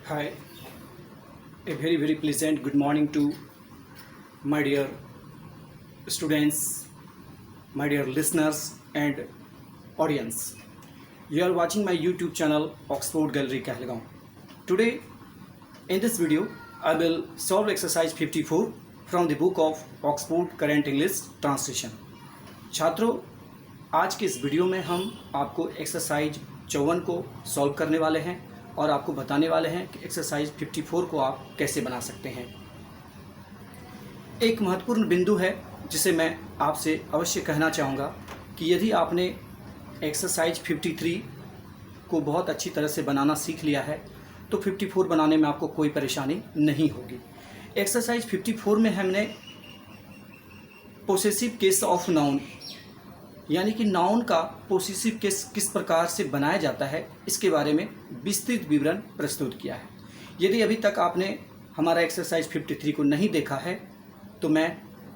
Hi, a very pleasant good morning to my dear students, my dear listeners and audience. You are watching my YouTube channel Oxford Gallery Kahalgaon. Today in this video I will solve exercise 54 from the book of Oxford Current English Translation. छात्रों, आज के इस video में हम आपको exercise 54 को solve करने वाले हैं और आपको बताने वाले हैं कि एक्सरसाइज 54 को आप कैसे बना सकते हैं। एक महत्वपूर्ण बिंदु है जिसे मैं आपसे अवश्य कहना चाहूँगा कि यदि आपने एक्सरसाइज 53 को बहुत अच्छी तरह से बनाना सीख लिया है तो 54 बनाने में आपको कोई परेशानी नहीं होगी। एक्सरसाइज 54 में हमने पोसेसिव केस ऑफ नाउन यानी कि नाउन का पोसेसिव केस किस प्रकार से बनाया जाता है इसके बारे में विस्तृत विवरण प्रस्तुत किया है। यदि अभी तक आपने हमारा एक्सरसाइज 53 को नहीं देखा है तो मैं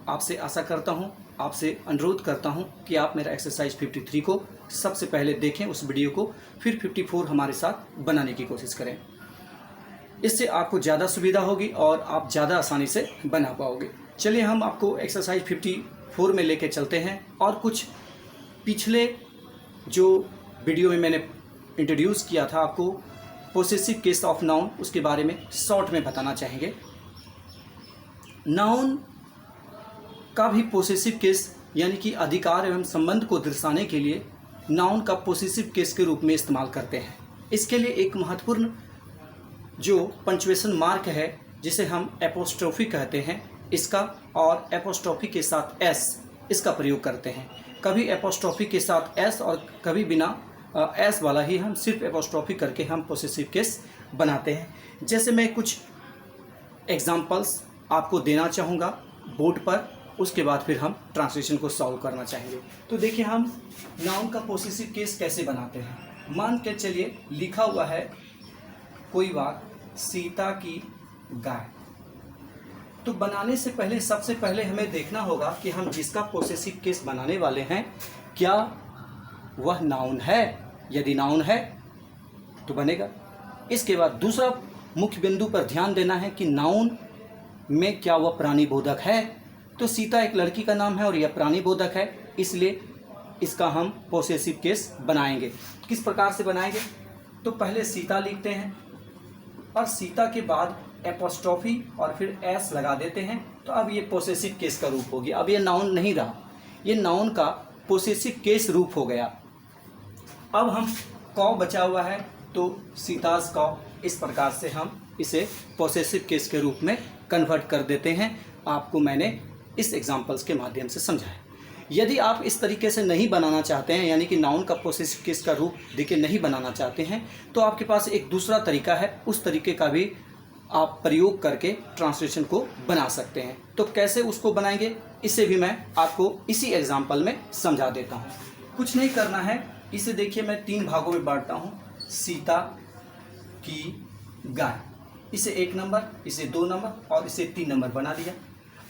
आपसे आशा करता हूं, आपसे अनुरोध करता हूं कि आप मेरा एक्सरसाइज 53 को सबसे पहले देखें उस वीडियो को, फिर 54 हमारे साथ बनाने की कोशिश करें। इससे आपको ज़्यादा सुविधा होगी और आप ज़्यादा आसानी से बना पाओगे। चलिए हम आपको एक्सरसाइज 54 में लेके चलते हैं और कुछ पिछले जो वीडियो में मैंने इंट्रोड्यूस किया था आपको पोसेसिव केस ऑफ नाउन, उसके बारे में शॉर्ट में बताना चाहेंगे। नाउन का भी पोसेसिव केस यानी कि अधिकार एवं संबंध को दर्शाने के लिए नाउन का पोसेसिव केस के रूप में इस्तेमाल करते हैं। इसके लिए एक महत्वपूर्ण जो पंक्चुएशन मार्क है जिसे हम एपोस्ट्रोफी कहते हैं, इसका और एपोस्ट्रोफी के साथ एस इसका प्रयोग करते हैं। कभी एपोस्ट्रोफी के साथ एस और कभी बिना एस वाला ही हम सिर्फ एपोस्ट्रोफी करके हम पोसेसिव केस बनाते हैं। जैसे मैं कुछ एग्जांपल्स आपको देना चाहूँगा बोर्ड पर, उसके बाद फिर हम ट्रांसलेशन को सॉल्व करना चाहेंगे। तो देखिए हम नाउन का पोसेसिव केस कैसे बनाते हैं। मान के चलिए लिखा हुआ है कोई वाक्य सीता की गाय। तो बनाने से पहले सबसे पहले हमें देखना होगा कि हम जिसका पोसेसिव केस बनाने वाले हैं क्या वह नाउन है। यदि नाउन है तो बनेगा। इसके बाद दूसरा मुख्य बिंदु पर ध्यान देना है कि नाउन में क्या वह प्राणीबोधक है। तो सीता एक लड़की का नाम है और यह प्राणीबोधक है, इसलिए इसका हम पोसेसिव केस बनाएंगे। किस प्रकार से बनाएंगे? तो पहले सीता लिखते हैं और सीता के बाद एपोस्ट्रोफी और फिर एस लगा देते हैं। तो अब ये पोसेसिव केस का रूप हो गया। अब ये नाउन नहीं रहा, ये नाउन का पोसेसिव केस रूप हो गया। अब हम कौ बचा हुआ है तो सीताज कौ, इस प्रकार से हम इसे पोसेसिव केस के रूप में कन्वर्ट कर देते हैं। आपको मैंने इस एग्जाम्पल्स के माध्यम से समझाया। यदि आप इस तरीके से नहीं बनाना चाहते हैं यानी कि नाउन का पोसेसिव केस का रूप देके नहीं बनाना चाहते हैं तो आपके पास एक दूसरा तरीका है, उस तरीके का भी आप प्रयोग करके ट्रांसलेशन को बना सकते हैं। तो कैसे उसको बनाएंगे इसे भी मैं आपको इसी एग्जाम्पल में समझा देता हूँ। कुछ नहीं करना है, इसे देखिए मैं 3 भागों में बांटता हूँ। सीता की गाय, इसे 1 नंबर, इसे 2 नंबर और इसे 3 नंबर बना दिया।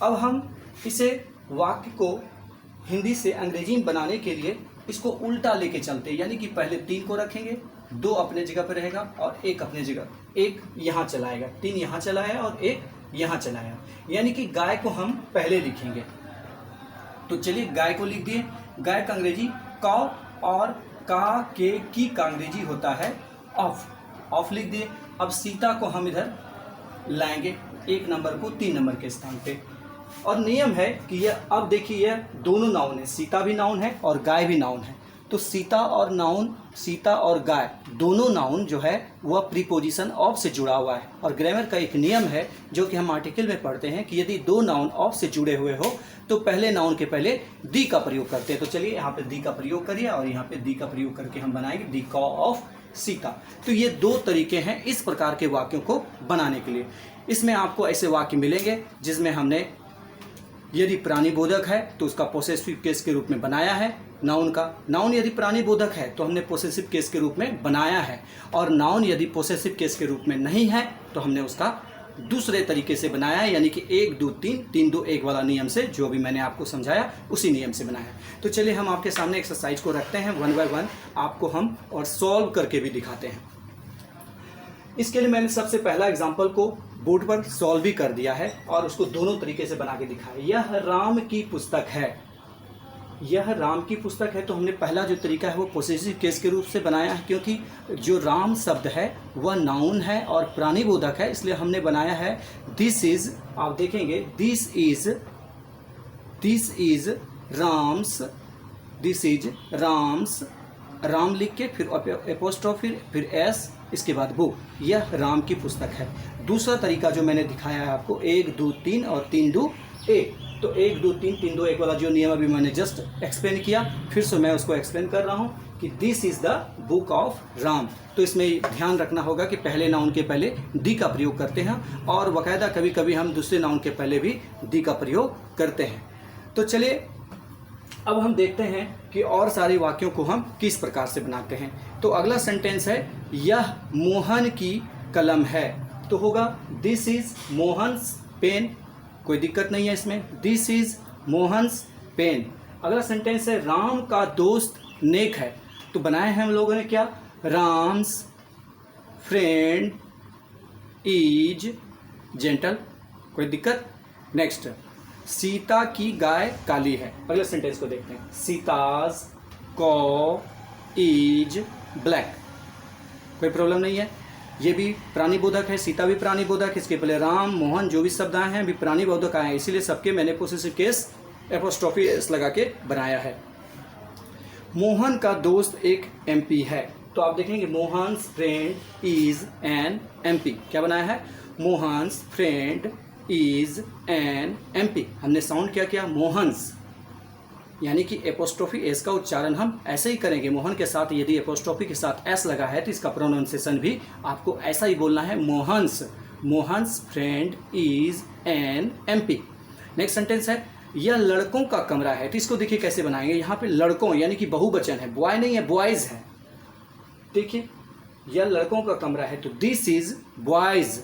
अब हम इसे वाक्य को हिंदी से अंग्रेजी में बनाने के लिए इसको उल्टा लेके चलते हैं, यानी कि पहले 3 को रखेंगे, 2 अपने जगह पर रहेगा और 1 अपने जगह, 1 यहाँ चलाएगा, 3 यहाँ चलाया और 1 यहाँ चलाया, यानी कि गाय को हम पहले लिखेंगे। तो चलिए गाय को लिख दिए। गाय का अंग्रेजी कौ और का के की का अंग्रेजी होता है ऑफ लिख दिए। अब सीता को हम इधर लाएंगे 1 नंबर को 3 नंबर के स्थान पे। और नियम है कि यह, अब देखिए यह दोनों नाउन है, सीता भी नाउन है और गाय भी नाउन है। तो सीता और गाय दोनों नाउन जो है वह प्रीपोजिशन ऑफ से जुड़ा हुआ है। और ग्रामर का एक नियम है जो कि हम आर्टिकल में पढ़ते हैं कि यदि 2 नाउन ऑफ से जुड़े हुए हो तो पहले नाउन के पहले दी का प्रयोग करते हैं। तो चलिए यहाँ पे दी का प्रयोग करिए और यहाँ पे दी का प्रयोग करके हम बनाएंगे दी कॉ ऑफ सीता। तो ये 2 तरीके हैं इस प्रकार के वाक्यों को बनाने के लिए। इसमें आपको ऐसे वाक्य मिलेंगे जिसमें हमने यदि प्राणीबोधक है तो उसका पोसेसिव केस के रूप में बनाया है। नाउन यदि प्राणीबोधक है तो हमने पोसेसिव केस के रूप में बनाया है, और नाउन यदि पोसेसिव केस के रूप में नहीं है तो हमने उसका दूसरे तरीके से बनाया है, यानी कि 1 2 3 3 2 1 वाला नियम से, जो भी मैंने आपको समझाया उसी नियम से बनाया। तो चलिए हम आपके सामने एक्सरसाइज को रखते हैं 1 बाय 1, आपको हम और सॉल्व करके भी दिखाते हैं। इसके लिए मैंने सबसे पहला एग्जाम्पल को बोर्ड पर सॉल्व भी कर दिया है और उसको दोनों तरीके से बना के दिखाया। यह राम की पुस्तक है, यह राम की पुस्तक है। तो हमने पहला जो तरीका है वो पोसेसिव केस के रूप से बनाया है, क्योंकि जो राम शब्द है वह नाउन है और प्राणीबोधक है, इसलिए हमने बनाया है दिस इज। आप देखेंगे this is Ram's, this is Ram's, Ram लिख के फिर एपोस्ट्रोफी फिर एस, इसके बाद बुक, यह राम की पुस्तक है। दूसरा तरीका जो मैंने दिखाया है आपको 1 2 3 और 3 2 1। तो 1 2 3 3 2 1 वाला जो नियम अभी मैंने जस्ट एक्सप्लेन किया, फिर से मैं उसको एक्सप्लेन कर रहा हूँ कि this is the book of Ram. तो इसमें ध्यान रखना होगा कि पहले नाउन के पहले दी का प्रयोग करते हैं और बाकायदा कभी कभी हम दूसरे नाउन के पहले भी दी का प्रयोग करते हैं। तो चलिए अब हम देखते हैं कि और सारे वाक्यों को हम किस प्रकार से बनाते हैं। तो अगला सेंटेंस है यह मोहन की कलम है, तो होगा दिस इज मोहन्स पेन, कोई दिक्कत नहीं है इसमें, दिस इज मोहन्स पेन। अगला सेंटेंस है राम का दोस्त नेक है, तो बनाए हैं हम लोगों ने क्या, राम्स फ्रेंड इज जेंटल, कोई दिक्कत। नेक्स्ट, सीता की गाय काली है। अगले सेंटेंस को देखते हैं, सीताज कॉ इज ब्लैक, कोई प्रॉब्लम नहीं है, ये भी प्राणीबोधक है, सीता भी प्राणीबोधक, इसके पहले राम मोहन जो भी शब्द आए हैं भी प्राणीबोधक आए हैं, इसीलिए सबके मैंने पोसेसिव केस एपोस्ट्रोफी एस लगा के बनाया है। मोहन का दोस्त एक एमपी है, तो आप देखेंगे Mohan's friend is an MP, क्या बनाया है, Mohan's friend is an MP. हमने साउंड क्या किया, मोहन्स, यानी कि एपोस्ट्रोफी एस का उच्चारण हम ऐसे ही करेंगे। मोहन के साथ यदि एपोस्ट्रोफी के साथ एस लगा है तो इसका प्रोनाउंसिएशन भी आपको ऐसा ही बोलना है, Mohan's, Mohan's friend is an MP. Next sentence है यह लड़कों का कमरा है, तो इसको देखिए कैसे बनाएंगे। यहाँ पे लड़कों यानी कि बहुवचन है, बॉय नहीं है, बॉयज है। देखिए यह लड़कों का कमरा है, तो दिस इज बॉयज,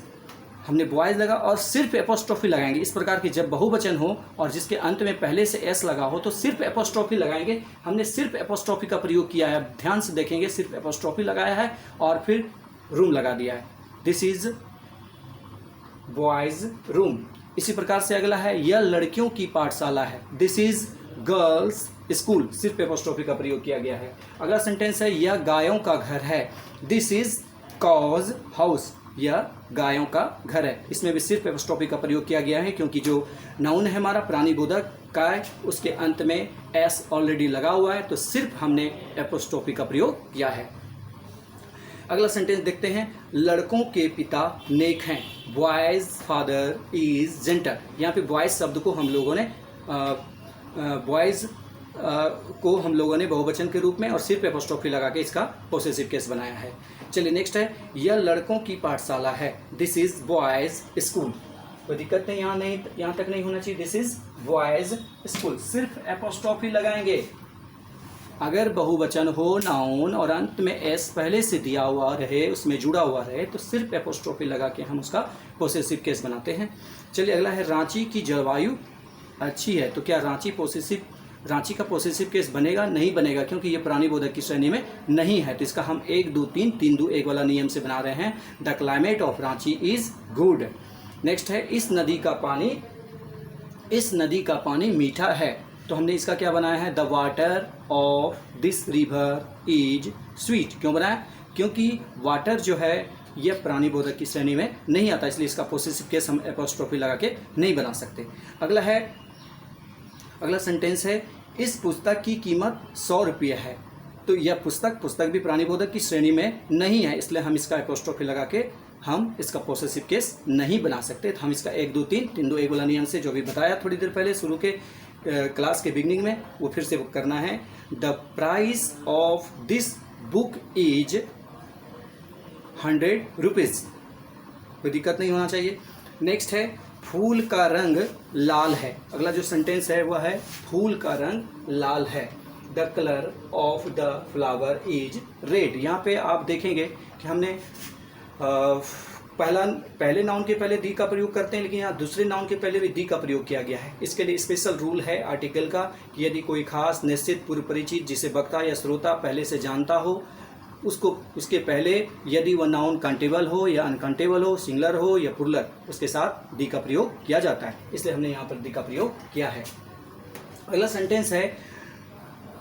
हमने बॉयज लगा और सिर्फ एपोस्ट्रोफी लगाएंगे। इस प्रकार की जब बहुवचन हो और जिसके अंत में पहले से एस लगा हो तो सिर्फ एपोस्ट्रोफी लगाएंगे। हमने सिर्फ एपोस्ट्रोफी का प्रयोग किया है, ध्यान से देखेंगे, सिर्फ एपोस्ट्रोफी लगाया है और फिर रूम लगा दिया है, दिस इज बॉयज रूम। इसी प्रकार से अगला है यह लड़कियों की पाठशाला है, दिस इज गर्ल्स स्कूल, सिर्फ एपोस्ट्रोफी का प्रयोग किया गया है। अगला सेंटेंस है यह गायों का घर है, दिस इज कॉज हाउस, यह गायों का घर है, इसमें भी सिर्फ एपोस्ट्रोफी का प्रयोग किया गया है क्योंकि जो नाउन है हमारा प्राणीबोधक का है उसके अंत में एस ऑलरेडी लगा हुआ है, तो सिर्फ हमने एपोस्ट्रोफी का प्रयोग किया है। अगला सेंटेंस देखते हैं लड़कों के पिता नेक हैं, बॉयज फादर इज जेंटल। यहाँ पे बॉयज शब्द को हम लोगों ने बॉयज को हम लोगों ने बहुवचन के रूप में और सिर्फ एपोस्ट्रोफी लगा के इसका पोसेसिव केस बनाया है। चलिए नेक्स्ट है यह लड़कों की पाठशाला है, दिस इज बॉयज स्कूल, कोई दिक्कत नहीं, यहाँ तक नहीं होना चाहिए, दिस इज बॉयज स्कूल, सिर्फ एपोस्ट्रोफी लगाएंगे। अगर बहुवचन हो नाउन और अंत में एस पहले से दिया हुआ रहे, उसमें जुड़ा हुआ रहे, तो सिर्फ एपोस्ट्रोफी लगा के हम उसका पोसेसिव केस बनाते हैं। चलिए अगला है रांची की जलवायु अच्छी है, तो क्या रांची का पोसेसिव केस बनेगा? नहीं बनेगा, क्योंकि ये प्राणीबोधक की श्रेणी में नहीं है। तो इसका हम 1 2 3 3 2 1 वाला नियम से बना रहे हैं, the climate of Ranchi is good. Next है इस नदी का पानी मीठा है, तो हमने इसका क्या बनाया है, the water of this river is sweet. क्यों बनाया? क्योंकि वाटर जो है यह प्राणीबोधक की श्रेणी में नहीं आता, इसलिए इसका पोसेसिव केस हम एपोस्ट्रोफी लगा के नहीं बना सकते। अगला सेंटेंस है इस पुस्तक की कीमत 100 रुपये है, तो यह पुस्तक भी प्राणीबोधक की श्रेणी में नहीं है, इसलिए हम इसका एपोस्ट्रोफी लगा के हम इसका पोसेसिव केस नहीं बना सकते। तो हम इसका 1 2 3 3 2 1 वाला नियम से जो भी बताया थोड़ी देर पहले शुरू के क्लास के बिगनिंग में, वो फिर से करना है। The price of this book is 100 rupees, कोई दिक्कत नहीं होना चाहिए। नेक्स्ट है फूल का रंग लाल है, अगला जो सेंटेंस है वह है फूल का रंग लाल है, the colour of the flower is red. यहाँ पे आप देखेंगे कि हमने पहले नाउन के पहले दी का प्रयोग करते हैं, लेकिन यहाँ दूसरे नाउन के पहले भी दी का प्रयोग किया गया है। इसके लिए स्पेशल रूल है आर्टिकल का कि यदि कोई खास निश्चित पूर्व परिचित जिसे वक्ता या श्रोता पहले से जानता हो उसको उसके पहले यदि वह नाउन काउंटेबल हो या अनकाउंटेबल हो, सिंगुलर हो या प्लूरल, उसके साथ दी का प्रयोग किया जाता है, इसलिए हमने यहाँ पर दी का प्रयोग किया है। अगला सेंटेंस है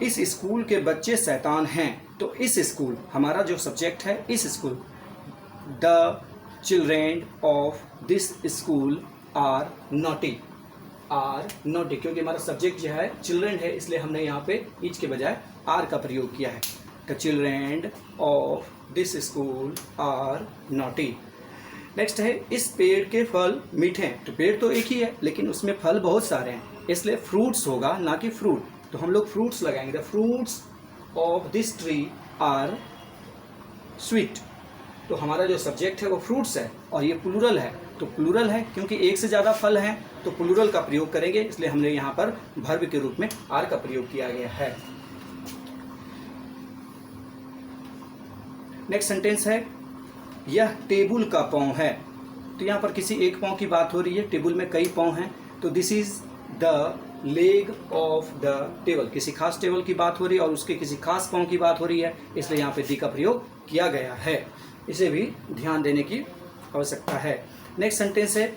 इस स्कूल के बच्चे शैतान हैं। तो इस स्कूल हमारा जो सब्जेक्ट है, इस school, the children of this school are naughty, क्योंकि हमारा सब्जेक्ट जो है चिल्ड्रेन है, इसलिए हमने यहाँ पे ईच के बजाय आर का प्रयोग किया है। The children of this school are naughty. Next है इस पेड़ के फल मीठे हैं। तो पेड़ तो एक ही है लेकिन उसमें फल बहुत सारे हैं, इसलिए फ्रूट्स होगा ना कि फ्रूट, तो हम लोग फ्रूट्स लगाएंगे। The fruits of this tree are sweet. तो हमारा जो सब्जेक्ट है वो फ्रूट्स है और ये प्लूरल है, तो प्लूरल है क्योंकि एक से ज़्यादा फल हैं तो प्लूरल का प्रयोग करेंगे, इसलिए हमने यहाँ पर वर्ब के रूप में आर का प्रयोग किया गया है। नेक्स्ट सेंटेंस है यह टेबुल का पाँव है। तो यहाँ पर किसी एक पाँव की बात हो रही है, टेबुल में कई पाँव हैं, तो this is the leg of the table. किसी खास टेबल की बात हो रही है और उसके किसी खास पाँव की बात हो रही है, इसलिए यहाँ पे दी का प्रयोग किया गया है, इसे भी ध्यान देने की आवश्यकता है। नेक्स्ट सेंटेंस है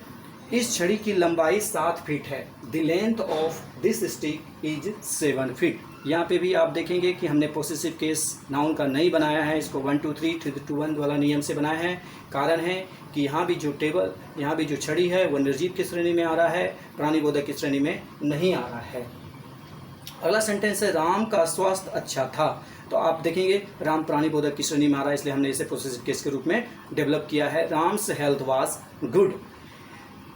इस छड़ी की लंबाई 7 फीट है। The length of this stick is 7 feet. यहाँ पे भी आप देखेंगे कि हमने पोसेसिव केस नाउन का नहीं बनाया है, इसको 1 2 3 3 2 1 वाला नियम से बनाया है। कारण है कि यहाँ भी जो छड़ी है वो निर्जीव की श्रेणी में आ रहा है, प्राणिबोधक की श्रेणी में नहीं आ रहा है। अगला सेंटेंस है राम का स्वास्थ्य अच्छा था। तो आप देखेंगे राम प्राणिबोधक की श्रेणी में आ रहा है, इसलिए हमने इसे पोसेसिव केस के रूप में डेवलप किया है। Ram's health was good.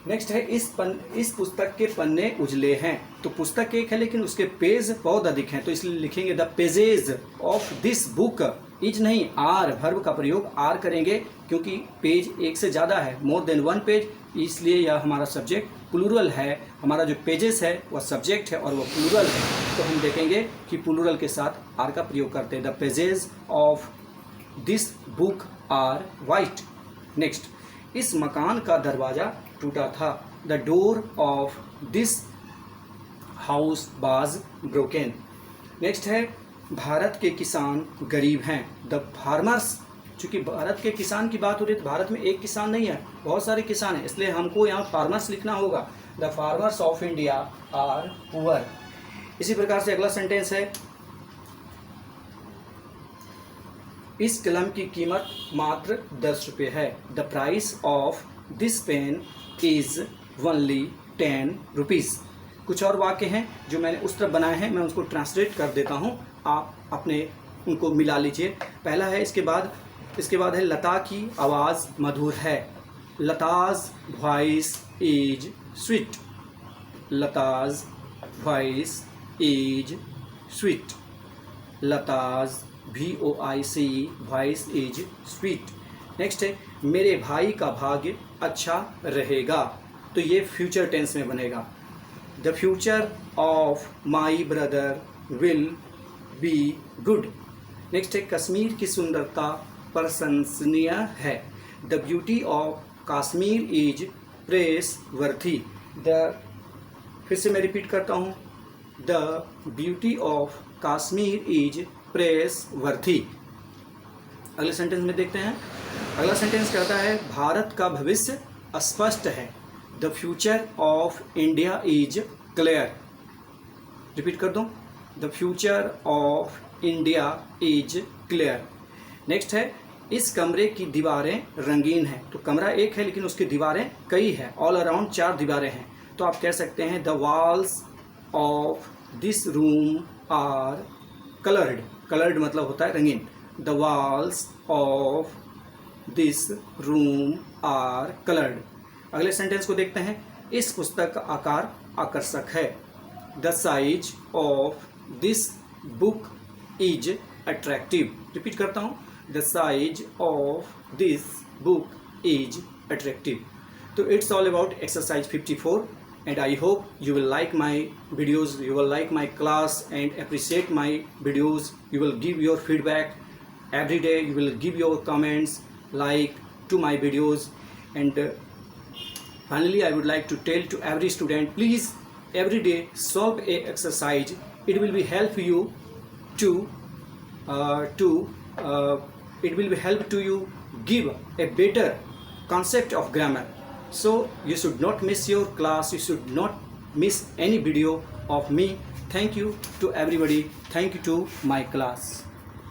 Next है इस पुस्तक के पन्ने उजले हैं। तो पुस्तक एक है लेकिन उसके पेज बहुत अधिक हैं, तो इसलिए लिखेंगे the pages of this book is नहीं, आर, वर्ब का प्रयोग आर करेंगे क्योंकि पेज एक से ज़्यादा है, मोर देन 1 पेज, इसलिए यह हमारा सब्जेक्ट प्लूरल है। हमारा जो पेजेस है वह सब्जेक्ट है और वह प्लूरल है, तो हम देखेंगे कि प्लूरल के साथ आर का प्रयोग करते हैं। The pages of this book are white. Next इस मकान का दरवाज़ा टूटा था। The door of this house was broken. Next है भारत के किसान गरीब हैं। द फार्मर्स, चूँकि भारत के किसान की बात हो रही है तो भारत में एक किसान नहीं है, बहुत सारे किसान हैं, इसलिए हमको यहाँ फार्मर्स लिखना होगा। The farmers of India are poor. इसी प्रकार से अगला सेंटेंस है इस कलम की कीमत मात्र 10 रुपये है। The price of this pen is only 10 rupees. कुछ और वाक्य हैं जो मैंने उस तरफ बनाए हैं, मैं उसको ट्रांसलेट कर देता हूँ, आप अपने उनको मिला लीजिए। पहला है इसके बाद है लता की आवाज़ मधुर है। Lata's voice is sweet. Lata's voice is sweet. Lata's VOIC voice is sweet. Next है मेरे भाई का भाग्य अच्छा रहेगा। तो ये फ्यूचर टेंस में बनेगा। The future of my brother will be good. Next है कश्मीर की सुंदरता प्रशंसनीय है। The beauty of Kashmir is press worthy. फिर से मैं रिपीट करता हूँ, the beauty of Kashmir is press worthy. अगले सेंटेंस में देखते हैं। अगला सेंटेंस कहता है भारत का भविष्य स्पष्ट है। The future of India is clear. Repeat कर दो, the future of India is clear. Next है इस कमरे की दीवारें रंगीन हैं। तो कमरा एक है लेकिन उसकी दीवारें कई हैं, ऑल अराउंड 4 दीवारें हैं, तो आप कह सकते हैं the walls of this room are coloured. Coloured मतलब होता है रंगीन। The walls of this room are coloured. अगले सेंटेंस को देखते हैं। इस पुस्तक का आकार आकर्षक है। The size of this book is attractive. Repeat करता हूँ, the size of this book is attractive. तो it's all about exercise 54 and I hope you will like my videos, you will like my class and appreciate my videos. You will give your feedback every day, you will give your comments like to my videos, and finally I would like to tell to every student, please every day solve a exercise. It will be help you to it will be help to you give a better concept of grammar. So you should not miss your class, you should not miss any video of me. Thank you to everybody, thank you to my class.